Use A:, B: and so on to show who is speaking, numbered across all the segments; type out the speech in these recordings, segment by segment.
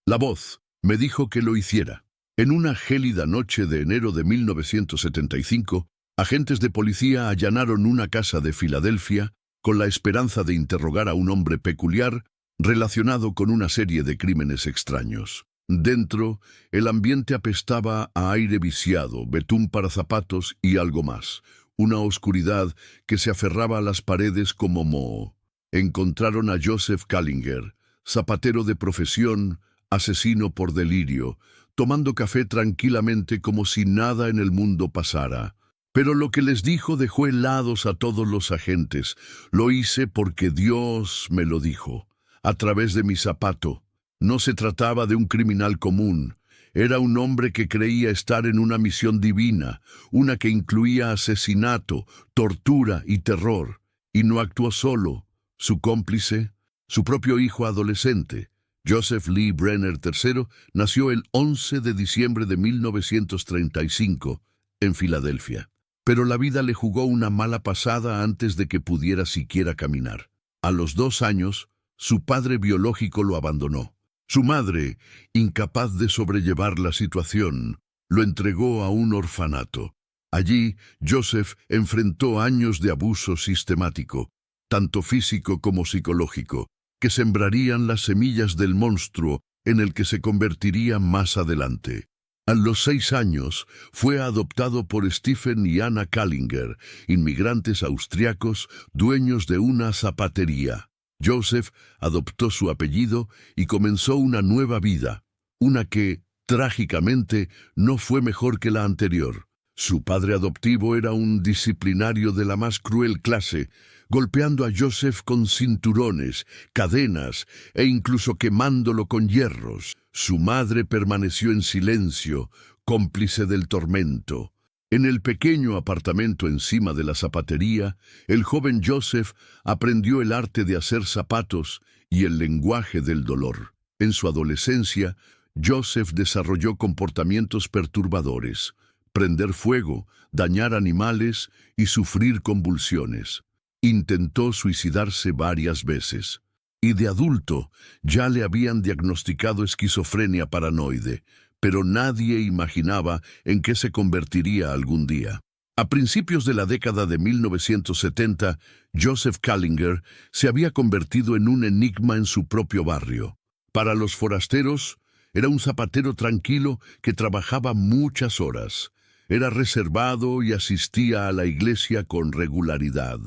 A: La voz me dijo que lo hiciera. En una gélida noche de enero de 1975, agentes de policía allanaron una casa de Filadelfia con la esperanza de interrogar a un hombre peculiar relacionado con una serie de crímenes extraños. Dentro, el ambiente apestaba a aire viciado, betún para zapatos y algo más. Una oscuridad que se aferraba a las paredes como moho. Encontraron a Joseph Kallinger, zapatero de profesión, asesino por delirio, tomando café tranquilamente como si nada en el mundo pasara. Pero lo que les dijo dejó helados a todos los agentes. Lo hice porque Dios me lo dijo, a través de mi zapato. No se trataba de un criminal común. Era un hombre que creía estar en una misión divina, una que incluía asesinato, tortura y terror. Y no actuó solo. Su cómplice, su propio hijo adolescente, Joseph Lee Brenner III, nació el 11 de diciembre de 1935 en Filadelfia. Pero la vida le jugó una mala pasada antes de que pudiera siquiera caminar. A los 2 años, su padre biológico lo abandonó. Su madre, incapaz de sobrellevar la situación, lo entregó a un orfanato. Allí, Joseph enfrentó años de abuso sistemático, tanto físico como psicológico, que sembrarían las semillas del monstruo en el que se convertiría más adelante. A los 6 años, fue adoptado por Stephen y Anna Kallinger, inmigrantes austriacos, dueños de una zapatería. Joseph adoptó su apellido y comenzó una nueva vida, una que, trágicamente, no fue mejor que la anterior. Su padre adoptivo era un disciplinario de la más cruel clase, golpeando a Joseph con cinturones, cadenas e incluso quemándolo con hierros. Su madre permaneció en silencio, cómplice del tormento. En el pequeño apartamento encima de la zapatería, el joven Joseph aprendió el arte de hacer zapatos y el lenguaje del dolor. En su adolescencia, Joseph desarrolló comportamientos perturbadores: prender fuego, dañar animales y sufrir convulsiones. Intentó suicidarse varias veces. Y de adulto ya le habían diagnosticado esquizofrenia paranoide, pero nadie imaginaba en qué se convertiría algún día. A principios de la década de 1970, Joseph Kallinger se había convertido en un enigma en su propio barrio. Para los forasteros, era un zapatero tranquilo que trabajaba muchas horas. Era reservado y asistía a la iglesia con regularidad.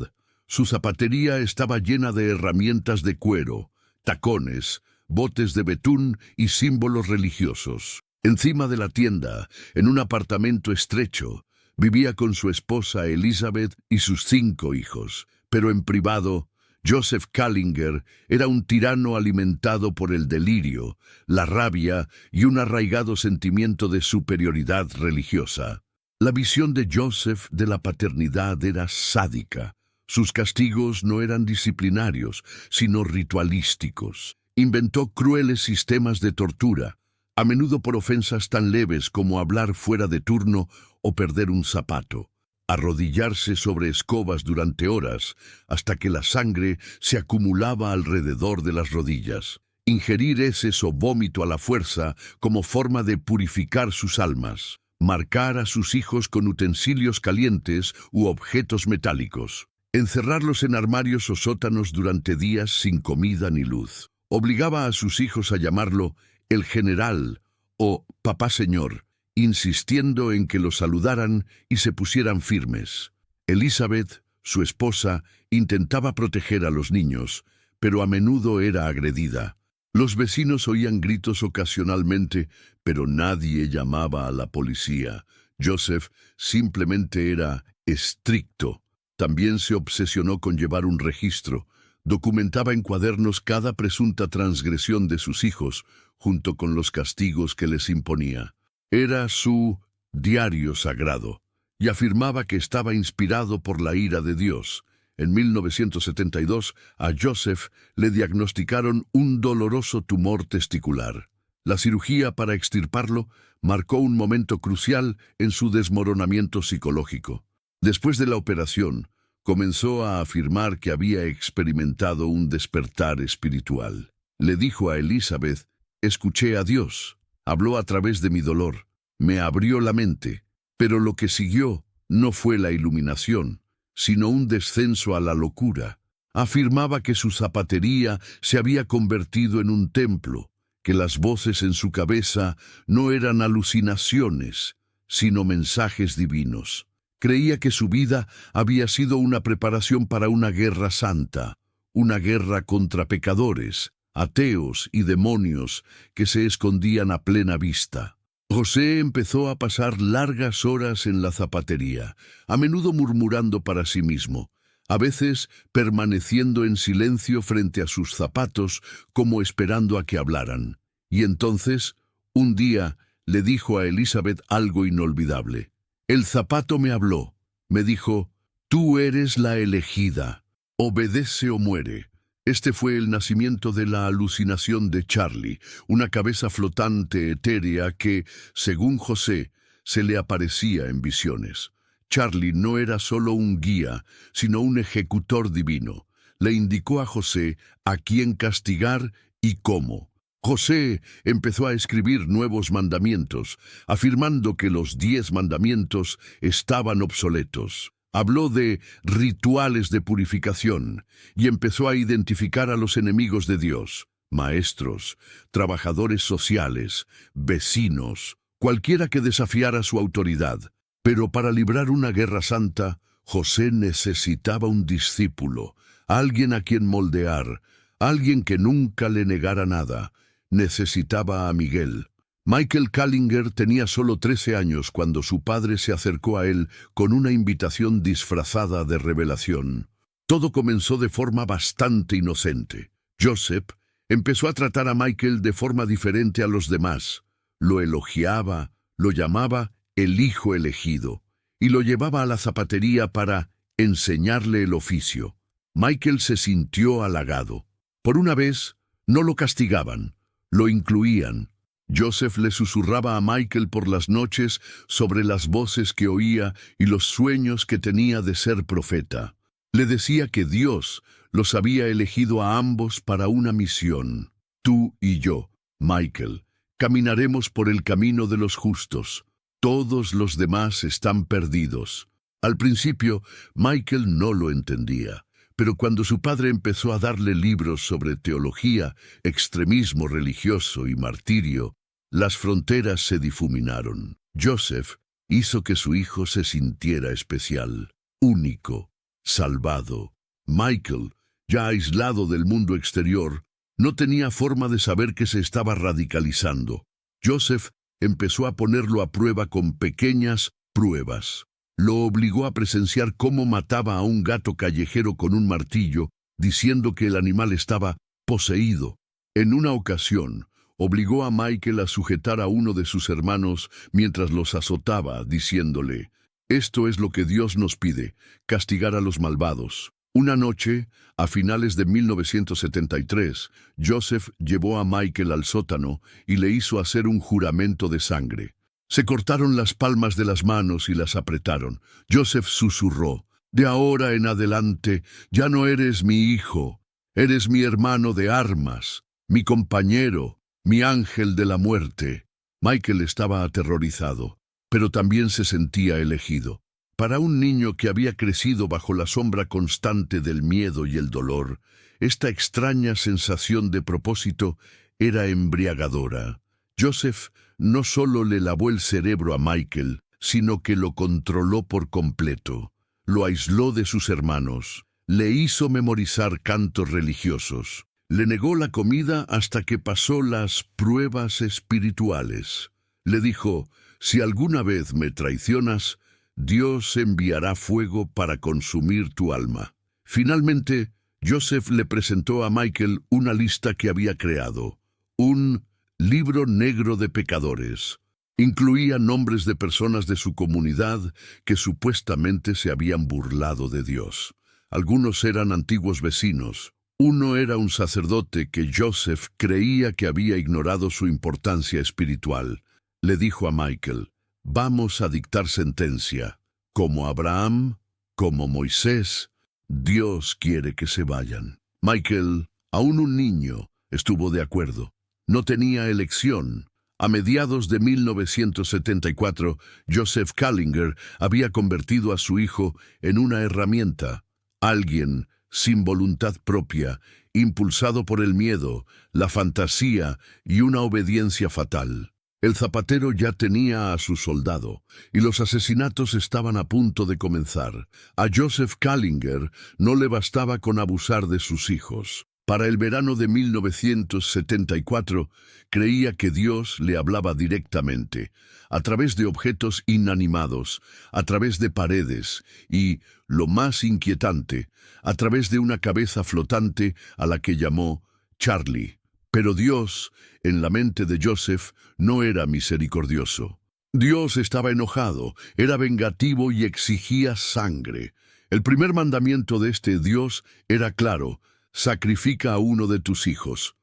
A: Su zapatería estaba llena de herramientas de cuero, tacones, botes de betún y símbolos religiosos. Encima de la tienda, en un apartamento estrecho, vivía con su esposa Elizabeth y sus 5 hijos. Pero en privado, Joseph Kallinger era un tirano alimentado por el delirio, la rabia y un arraigado sentimiento de superioridad religiosa. La visión de Joseph de la paternidad era sádica. Sus castigos no eran disciplinarios, sino ritualísticos. Inventó crueles sistemas de tortura, a menudo por ofensas tan leves como hablar fuera de turno o perder un zapato. Arrodillarse sobre escobas durante horas hasta que la sangre se acumulaba alrededor de las rodillas. Ingerir heces o vómito a la fuerza como forma de purificar sus almas. Marcar a sus hijos con utensilios calientes u objetos metálicos. Encerrarlos en armarios o sótanos durante días sin comida ni luz. Obligaba a sus hijos a llamarlo el general o papá señor, insistiendo en que lo saludaran y se pusieran firmes. Elizabeth, su esposa, intentaba proteger a los niños, pero a menudo era agredida. Los vecinos oían gritos ocasionalmente, pero nadie llamaba a la policía. Joseph simplemente era estricto. También se obsesionó con llevar un registro. Documentaba en cuadernos cada presunta transgresión de sus hijos, junto con los castigos que les imponía. Era su diario sagrado, y afirmaba que estaba inspirado por la ira de Dios. En 1972, a Joseph le diagnosticaron un doloroso tumor testicular. La cirugía para extirparlo marcó un momento crucial en su desmoronamiento psicológico. Después de la operación, comenzó a afirmar que había experimentado un despertar espiritual. Le dijo a Elizabeth Escuché a Dios. Habló a través de mi dolor. Me abrió la mente. Pero lo que siguió no fue la iluminación, sino un descenso a la locura. Afirmaba que su zapatería se había convertido en un templo, que las voces en su cabeza no eran alucinaciones, sino mensajes divinos. Creía que su vida había sido una preparación para una guerra santa, una guerra contra pecadores, ateos y demonios que se escondían a plena vista. José empezó a pasar largas horas en la zapatería, a menudo murmurando para sí mismo, a veces permaneciendo en silencio frente a sus zapatos como esperando a que hablaran. Y entonces, un día, le dijo a Elizabeth algo inolvidable. El zapato me habló, me dijo, tú eres la elegida, obedece o muere. Este fue el nacimiento de la alucinación de Charlie, una cabeza flotante etérea que, según José, se le aparecía en visiones. Charlie no era solo un guía, sino un ejecutor divino. Le indicó a José a quién castigar y cómo. José empezó a escribir nuevos mandamientos, afirmando que los 10 mandamientos estaban obsoletos. Habló de rituales de purificación y empezó a identificar a los enemigos de Dios, maestros, trabajadores sociales, vecinos, cualquiera que desafiara su autoridad. Pero para librar una guerra santa, José necesitaba un discípulo, alguien a quien moldear, alguien que nunca le negara nada. Necesitaba a Miguel. Michael Kallinger tenía solo 13 años cuando su padre se acercó a él con una invitación disfrazada de revelación. Todo comenzó de forma bastante inocente. Joseph empezó a tratar a Michael de forma diferente a los demás. Lo elogiaba, lo llamaba el hijo elegido, y lo llevaba a la zapatería para enseñarle el oficio. Michael se sintió halagado. Por una vez, no lo castigaban, lo incluían. Joseph le susurraba a Michael por las noches sobre las voces que oía y los sueños que tenía de ser profeta. Le decía que Dios los había elegido a ambos para una misión. Tú y yo, Michael, caminaremos por el camino de los justos. Todos los demás están perdidos. Al principio, Michael no lo entendía. Pero cuando su padre empezó a darle libros sobre teología, extremismo religioso y martirio, las fronteras se difuminaron. Joseph hizo que su hijo se sintiera especial, único, salvado. Michael, ya aislado del mundo exterior, no tenía forma de saber que se estaba radicalizando. Joseph empezó a ponerlo a prueba con pequeñas pruebas. Lo obligó a presenciar cómo mataba a un gato callejero con un martillo, diciendo que el animal estaba poseído. En una ocasión, obligó a Michael a sujetar a uno de sus hermanos mientras los azotaba, diciéndole, «Esto es lo que Dios nos pide, castigar a los malvados». Una noche, a finales de 1973, Joseph llevó a Michael al sótano y le hizo hacer un juramento de sangre. Se cortaron las palmas de las manos y las apretaron. Joseph susurró, «De ahora en adelante ya no eres mi hijo, eres mi hermano de armas, mi compañero, mi ángel de la muerte». Michael estaba aterrorizado, pero también se sentía elegido. Para un niño que había crecido bajo la sombra constante del miedo y el dolor, esta extraña sensación de propósito era embriagadora. Joseph no solo le lavó el cerebro a Michael, sino que lo controló por completo. Lo aisló de sus hermanos, le hizo memorizar cantos religiosos, le negó la comida hasta que pasó las pruebas espirituales. Le dijo, «Si alguna vez me traicionas, Dios enviará fuego para consumir tu alma». Finalmente, Joseph le presentó a Michael una lista que había creado, un libro negro de pecadores. Incluía nombres de personas de su comunidad que supuestamente se habían burlado de Dios. Algunos eran antiguos vecinos. Uno era un sacerdote que Joseph creía que había ignorado su importancia espiritual. Le dijo a Michael, «Vamos a dictar sentencia. Como Abraham, como Moisés, Dios quiere que se vayan». Michael, aún un niño, estuvo de acuerdo. No tenía elección. A mediados de 1974, Joseph Kallinger había convertido a su hijo en una herramienta, alguien sin voluntad propia, impulsado por el miedo, la fantasía y una obediencia fatal. El zapatero ya tenía a su soldado, y los asesinatos estaban a punto de comenzar. A Joseph Kallinger no le bastaba con abusar de sus hijos. Para el verano de 1974, creía que Dios le hablaba directamente, a través de objetos inanimados, a través de paredes y, lo más inquietante, a través de una cabeza flotante a la que llamó Charlie. Pero Dios, en la mente de Joseph, no era misericordioso. Dios estaba enojado, era vengativo y exigía sangre. El primer mandamiento de este Dios era claro: sacrifica a uno de tus hijos.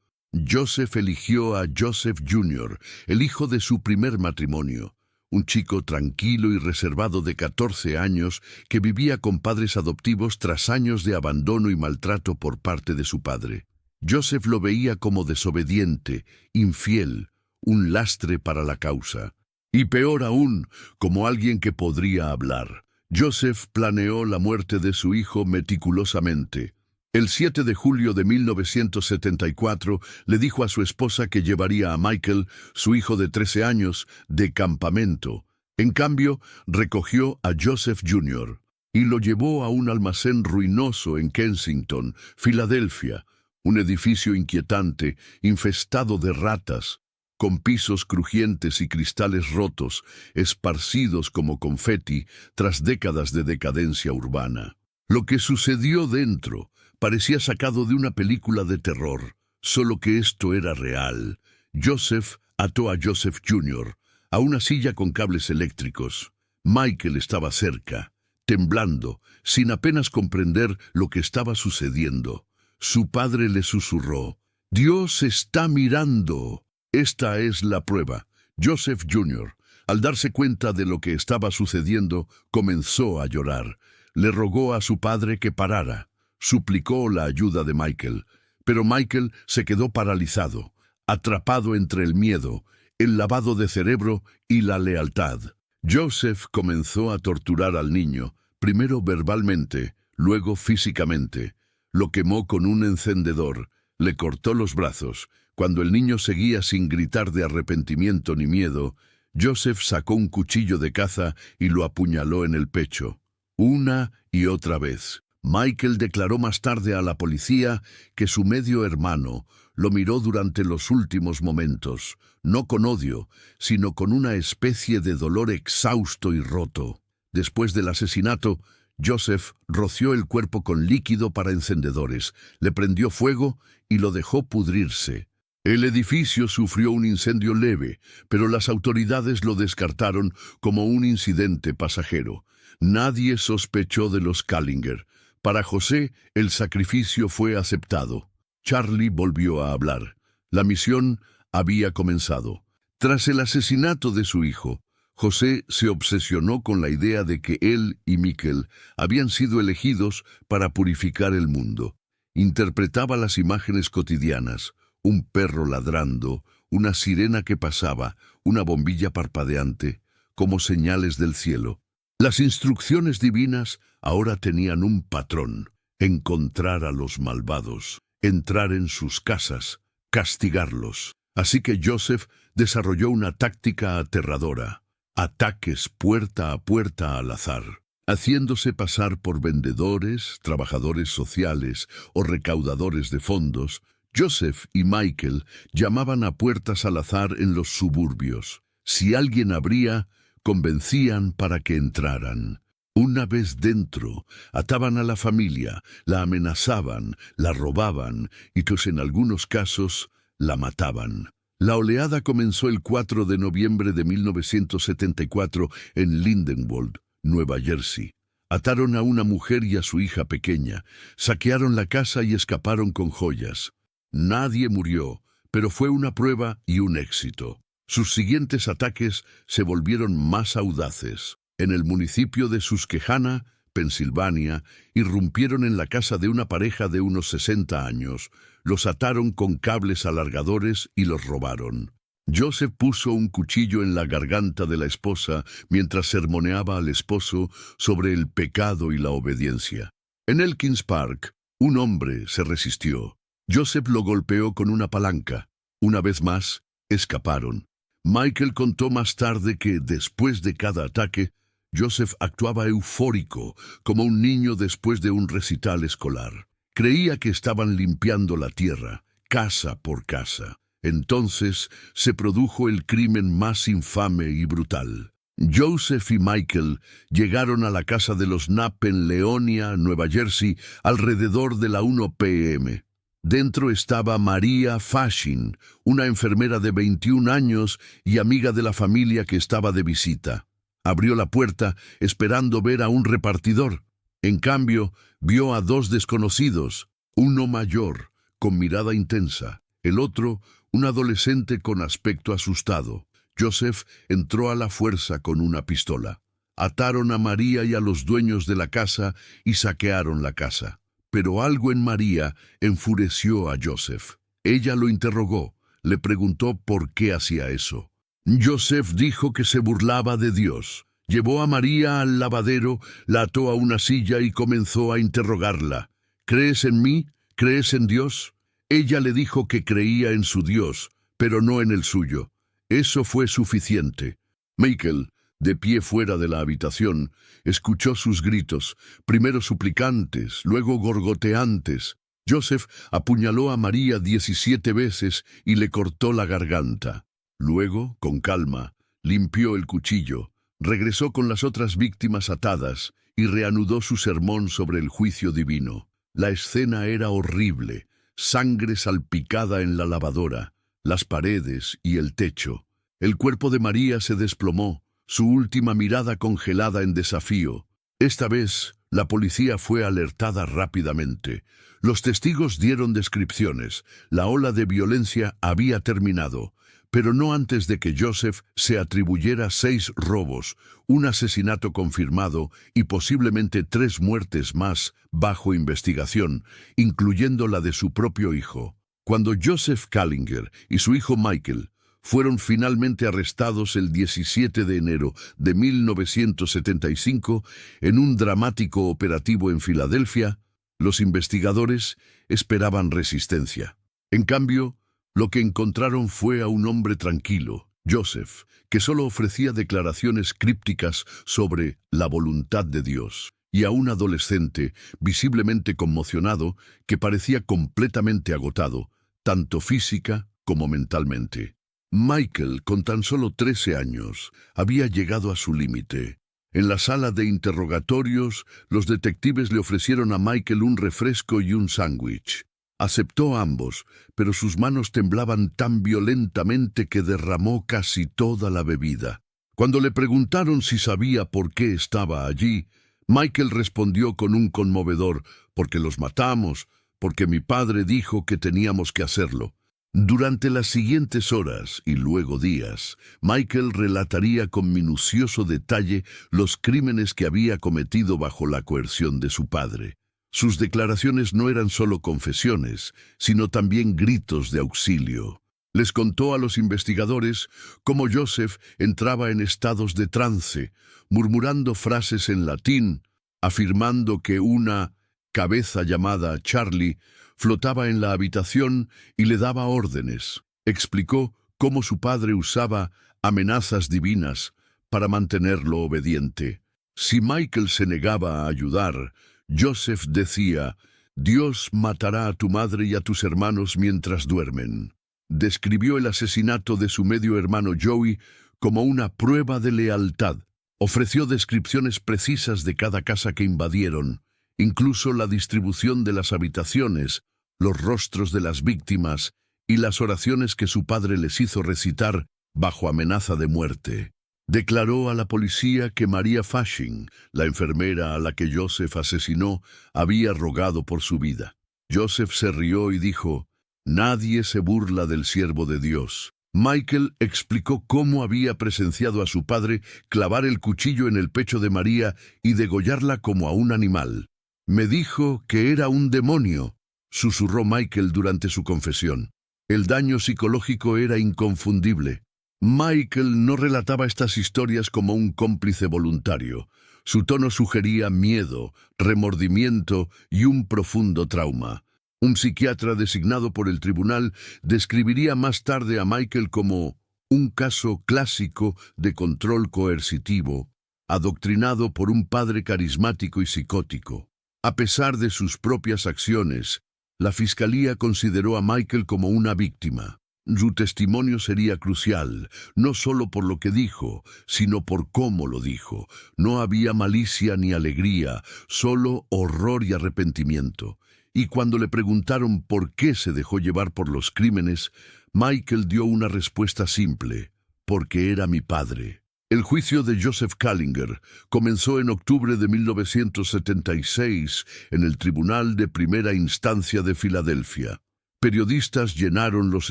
A: Joseph eligió a Joseph Jr., el hijo de su primer matrimonio, un chico tranquilo y reservado de 14 años que vivía con padres adoptivos tras años de abandono y maltrato por parte de su padre. Joseph lo veía como desobediente, infiel, un lastre para la causa. Y peor aún, como alguien que podría hablar. Joseph planeó la muerte de su hijo meticulosamente. El 7 de julio de 1974 le dijo a su esposa que llevaría a Michael, su hijo de 13 años, de campamento. En cambio, recogió a Joseph Jr. y lo llevó a un almacén ruinoso en Kensington, Filadelfia, un edificio inquietante, infestado de ratas, con pisos crujientes y cristales rotos, esparcidos como confeti tras décadas de decadencia urbana. Lo que sucedió dentro parecía sacado de una película de terror, solo que esto era real. Joseph ató a Joseph Jr. a una silla con cables eléctricos. Michael estaba cerca, temblando, sin apenas comprender lo que estaba sucediendo. Su padre le susurró: «Dios está mirando». Esta es la prueba. Joseph Jr., al darse cuenta de lo que estaba sucediendo, comenzó a llorar. Le rogó a su padre que parara. Suplicó la ayuda de Michael. Pero Michael se quedó paralizado, atrapado entre el miedo, el lavado de cerebro y la lealtad. Joseph comenzó a torturar al niño, primero verbalmente, luego físicamente. Lo quemó con un encendedor, le cortó los brazos. Cuando el niño seguía sin gritar de arrepentimiento ni miedo, Joseph sacó un cuchillo de caza y lo apuñaló en el pecho. Una y otra vez. Michael declaró más tarde a la policía que su medio hermano lo miró durante los últimos momentos, no con odio, sino con una especie de dolor exhausto y roto. Después del asesinato, Joseph roció el cuerpo con líquido para encendedores, le prendió fuego y lo dejó pudrirse. El edificio sufrió un incendio leve, pero las autoridades lo descartaron como un incidente pasajero. Nadie sospechó de los Kallinger. Para José, el sacrificio fue aceptado. Charlie volvió a hablar. La misión había comenzado. Tras el asesinato de su hijo, José se obsesionó con la idea de que él y Michael habían sido elegidos para purificar el mundo. Interpretaba las imágenes cotidianas: un perro ladrando, una sirena que pasaba, una bombilla parpadeante, como señales del cielo. Las instrucciones divinas ahora tenían un patrón: encontrar a los malvados, entrar en sus casas, castigarlos. Así que Joseph desarrolló una táctica aterradora: ataques puerta a puerta al azar, haciéndose pasar por vendedores, trabajadores sociales o recaudadores de fondos. Joseph y Michael llamaban a puertas al azar en los suburbios. Si alguien abría, convencían para que entraran. Una vez dentro, ataban a la familia, la amenazaban, la robaban y, en algunos casos, la mataban. La oleada comenzó el 4 de noviembre de 1974 en Lindenwold, Nueva Jersey. Ataron a una mujer y a su hija pequeña, saquearon la casa y escaparon con joyas. Nadie murió, pero fue una prueba y un éxito. Sus siguientes ataques se volvieron más audaces. En el municipio de Susquehanna, Pensilvania, irrumpieron en la casa de una pareja de unos 60 años, los ataron con cables alargadores y los robaron. Joseph puso un cuchillo en la garganta de la esposa mientras sermoneaba al esposo sobre el pecado y la obediencia. En Elkins Park, un hombre se resistió. Joseph lo golpeó con una palanca. Una vez más, escaparon. Michael contó más tarde que, después de cada ataque, Joseph actuaba eufórico, como un niño después de un recital escolar. Creía que estaban limpiando la tierra, casa por casa. Entonces se produjo el crimen más infame y brutal. Joseph y Michael llegaron a la casa de los Knapp en Leonia, Nueva Jersey, alrededor de la 1 p.m. Dentro estaba Maria Fasching, una enfermera de 21 años y amiga de la familia que estaba de visita. Abrió la puerta esperando ver a un repartidor. En cambio, vio a dos desconocidos, uno mayor, con mirada intensa, el otro, un adolescente con aspecto asustado. Joseph entró a la fuerza con una pistola. Ataron a María y a los dueños de la casa y saquearon la casa. Pero algo en María enfureció a Joseph. Ella lo interrogó, le preguntó por qué hacía eso. Joseph dijo que se burlaba de Dios. Llevó a María al lavadero, la ató a una silla y comenzó a interrogarla. ¿Crees en mí? ¿Crees en Dios? Ella le dijo que creía en su Dios, pero no en el suyo. Eso fue suficiente. Michael, de pie fuera de la habitación, escuchó sus gritos, primero suplicantes, luego gorgoteantes. Joseph apuñaló a María 17 veces y le cortó la garganta. Luego, con calma, limpió el cuchillo, regresó con las otras víctimas atadas y reanudó su sermón sobre el juicio divino. La escena era horrible. Sangre salpicada en la lavadora, las paredes y el techo. El cuerpo de María se desplomó, su última mirada congelada en desafío. Esta vez, la policía fue alertada rápidamente. Los testigos dieron descripciones. La ola de violencia había terminado, pero no antes de que Joseph se atribuyera 6 robos, un asesinato confirmado y posiblemente 3 muertes más bajo investigación, incluyendo la de su propio hijo. Cuando Joseph Kallinger y su hijo Michael fueron finalmente arrestados el 17 de enero de 1975 en un dramático operativo en Filadelfia, los investigadores esperaban resistencia. En cambio, lo que encontraron fue a un hombre tranquilo, Joseph, que solo ofrecía declaraciones crípticas sobre la voluntad de Dios, y a un adolescente visiblemente conmocionado que parecía completamente agotado, tanto física como mentalmente. Michael, con tan solo 13 años, había llegado a su límite. En la sala de interrogatorios, los detectives le ofrecieron a Michael un refresco y un sándwich. Aceptó ambos, pero sus manos temblaban tan violentamente que derramó casi toda la bebida. Cuando le preguntaron si sabía por qué estaba allí, Michael respondió con un conmovedor: «Porque los matamos, porque mi padre dijo que teníamos que hacerlo». Durante las siguientes horas y luego días, Michael relataría con minucioso detalle los crímenes que había cometido bajo la coerción de su padre. Sus declaraciones no eran solo confesiones, sino también gritos de auxilio. Les contó a los investigadores cómo Joseph entraba en estados de trance, murmurando frases en latín, afirmando que una cabeza llamada Charlie flotaba en la habitación y le daba órdenes. Explicó cómo su padre usaba amenazas divinas para mantenerlo obediente. Si Michael se negaba a ayudar, Joseph decía: «Dios matará a tu madre y a tus hermanos mientras duermen». Describió el asesinato de su medio hermano Joey como una prueba de lealtad. Ofreció descripciones precisas de cada casa que invadieron, incluso la distribución de las habitaciones, los rostros de las víctimas y las oraciones que su padre les hizo recitar bajo amenaza de muerte. Declaró a la policía que Maria Fasching, la enfermera a la que Joseph asesinó, había rogado por su vida. Joseph se rió y dijo: «Nadie se burla del siervo de Dios. Michael explicó cómo había presenciado a su padre clavar el cuchillo en el pecho de María y degollarla como a un animal. «Me dijo que era un demonio», susurró Michael durante su confesión. El daño psicológico era inconfundible. Michael no relataba estas historias como un cómplice voluntario. Su tono sugería miedo, remordimiento y un profundo trauma. Un psiquiatra designado por el tribunal describiría más tarde a Michael como un caso clásico de control coercitivo, adoctrinado por un padre carismático y psicótico. A pesar de sus propias acciones, la fiscalía consideró a Michael como una víctima. Su testimonio sería crucial, no solo por lo que dijo, sino por cómo lo dijo. No había malicia ni alegría, solo horror y arrepentimiento. Y cuando le preguntaron por qué se dejó llevar por los crímenes, Michael dio una respuesta simple: porque era mi padre. El juicio de Joseph Kallinger comenzó en octubre de 1976 en el Tribunal de Primera Instancia de Filadelfia. Periodistas llenaron los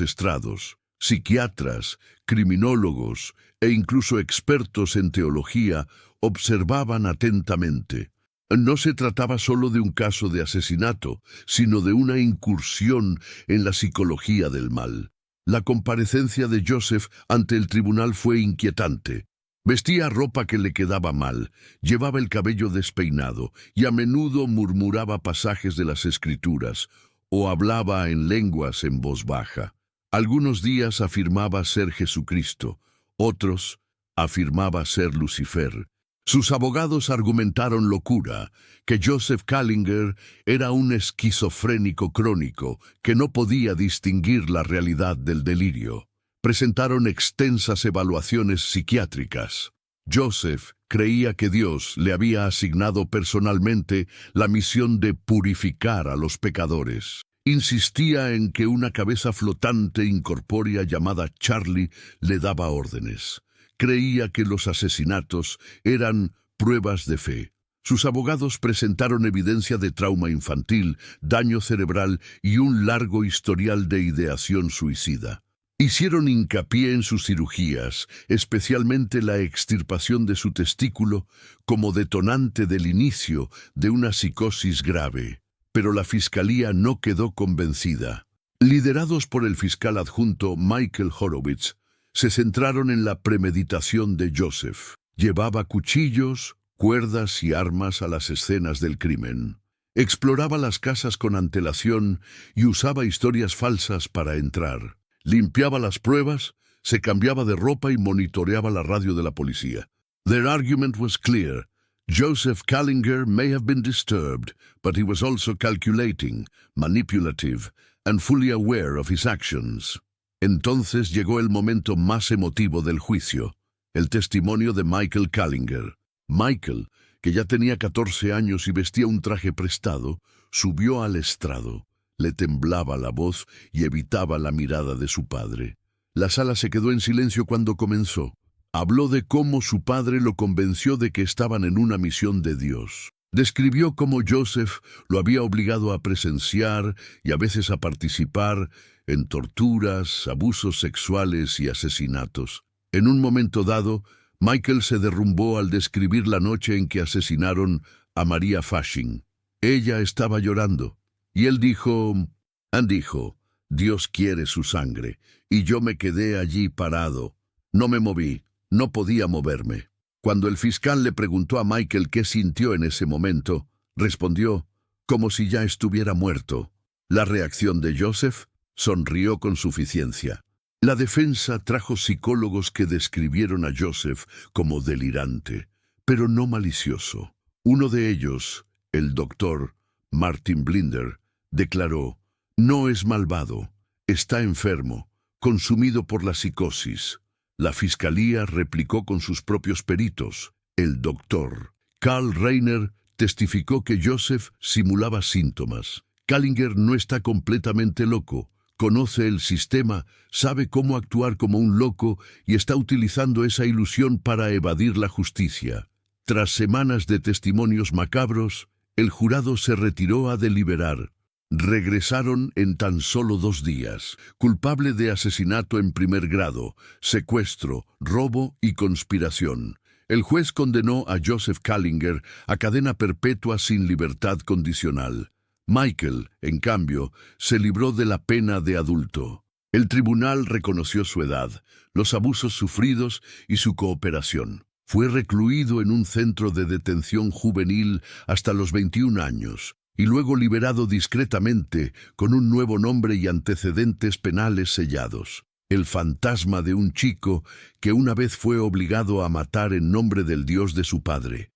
A: estrados, psiquiatras, criminólogos e incluso expertos en teología observaban atentamente. No se trataba solo de un caso de asesinato, sino de una incursión en la psicología del mal. La comparecencia de Joseph ante el tribunal fue inquietante. Vestía ropa que le quedaba mal, llevaba el cabello despeinado y a menudo murmuraba pasajes de las Escrituras o hablaba en lenguas en voz baja. Algunos días afirmaba ser Jesucristo, otros afirmaba ser Lucifer. Sus abogados argumentaron locura, que Joseph Kallinger era un esquizofrénico crónico que no podía distinguir la realidad del delirio. Presentaron extensas evaluaciones psiquiátricas. Joseph creía que Dios le había asignado personalmente la misión de purificar a los pecadores. Insistía en que una cabeza flotante incorpórea llamada Charlie le daba órdenes. Creía que los asesinatos eran pruebas de fe. Sus abogados presentaron evidencia de trauma infantil, daño cerebral y un largo historial de ideación suicida. Hicieron hincapié en sus cirugías, especialmente la extirpación de su testículo, como detonante del inicio de una psicosis grave. Pero la fiscalía no quedó convencida. Liderados por el fiscal adjunto Michael Horowitz, se centraron en la premeditación de Joseph. Llevaba cuchillos, cuerdas y armas a las escenas del crimen. Exploraba las casas con antelación y usaba historias falsas para entrar. Limpiaba las pruebas, se cambiaba de ropa y monitoreaba la radio de la policía. Their argument was clear. Joseph Kallinger may have been disturbed, but he was also calculating, manipulative, and fully aware of his actions. Entonces llegó el momento más emotivo del juicio, el testimonio de Michael Kallinger. Michael, que ya tenía 14 años y vestía un traje prestado, subió al estrado. Le temblaba la voz y evitaba la mirada de su padre. La sala se quedó en silencio cuando comenzó. Habló de cómo su padre lo convenció de que estaban en una misión de Dios. Describió cómo Joseph lo había obligado a presenciar y a veces a participar en torturas, abusos sexuales y asesinatos. En un momento dado, Michael se derrumbó al describir la noche en que asesinaron a María Fasching. Ella estaba llorando, y él dijo, Dios quiere su sangre, y yo me quedé allí parado. No me moví, no podía moverme. Cuando el fiscal le preguntó a Michael qué sintió en ese momento, respondió, como si ya estuviera muerto. La reacción de Joseph sonrió con suficiencia. La defensa trajo psicólogos que describieron a Joseph como delirante, pero no malicioso. Uno de ellos, el doctor Martin Blinder, declaró, no es malvado, está enfermo, consumido por la psicosis. La fiscalía replicó con sus propios peritos. El doctor Karl Reiner testificó que Joseph simulaba síntomas. Kallinger no está completamente loco. Conoce el sistema, sabe cómo actuar como un loco y está utilizando esa ilusión para evadir la justicia. Tras semanas de testimonios macabros, el jurado se retiró a deliberar. regresaron en tan solo 2 días, culpable de asesinato en primer grado, secuestro, robo y conspiración. El juez condenó a Joseph Kallinger a cadena perpetua sin libertad condicional. Michael, en cambio, se libró de la pena de adulto. El tribunal reconoció su edad, los abusos sufridos y su cooperación. Fue recluido en un centro de detención juvenil hasta los 21 años y luego liberado discretamente con un nuevo nombre y antecedentes penales sellados. El fantasma de un chico que una vez fue obligado a matar en nombre del Dios de su padre.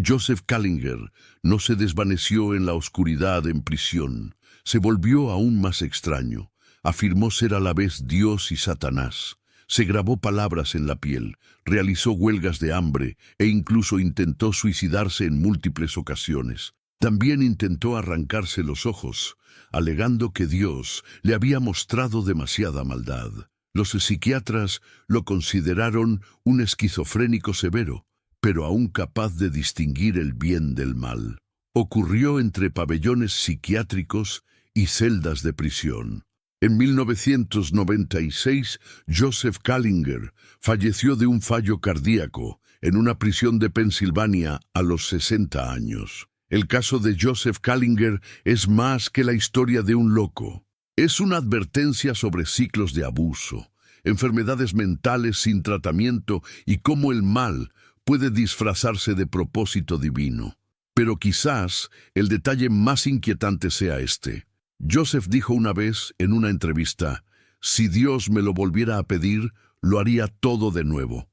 A: Joseph Kallinger no se desvaneció en la oscuridad en prisión. Se volvió aún más extraño. Afirmó ser a la vez Dios y Satanás. Se grabó palabras en la piel, realizó huelgas de hambre e incluso intentó suicidarse en múltiples ocasiones. También intentó arrancarse los ojos, alegando que Dios le había mostrado demasiada maldad. Los psiquiatras lo consideraron un esquizofrénico severo, pero aún capaz de distinguir el bien del mal. Ocurrió entre pabellones psiquiátricos y celdas de prisión. En 1996, Joseph Kallinger falleció de un fallo cardíaco en una prisión de Pensilvania a los 60 años. El caso de Joseph Kallinger es más que la historia de un loco. Es una advertencia sobre ciclos de abuso, enfermedades mentales sin tratamiento y cómo el mal puede disfrazarse de propósito divino. Pero quizás el detalle más inquietante sea este. Joseph dijo una vez en una entrevista, «Si Dios me lo volviera a pedir, lo haría todo de nuevo».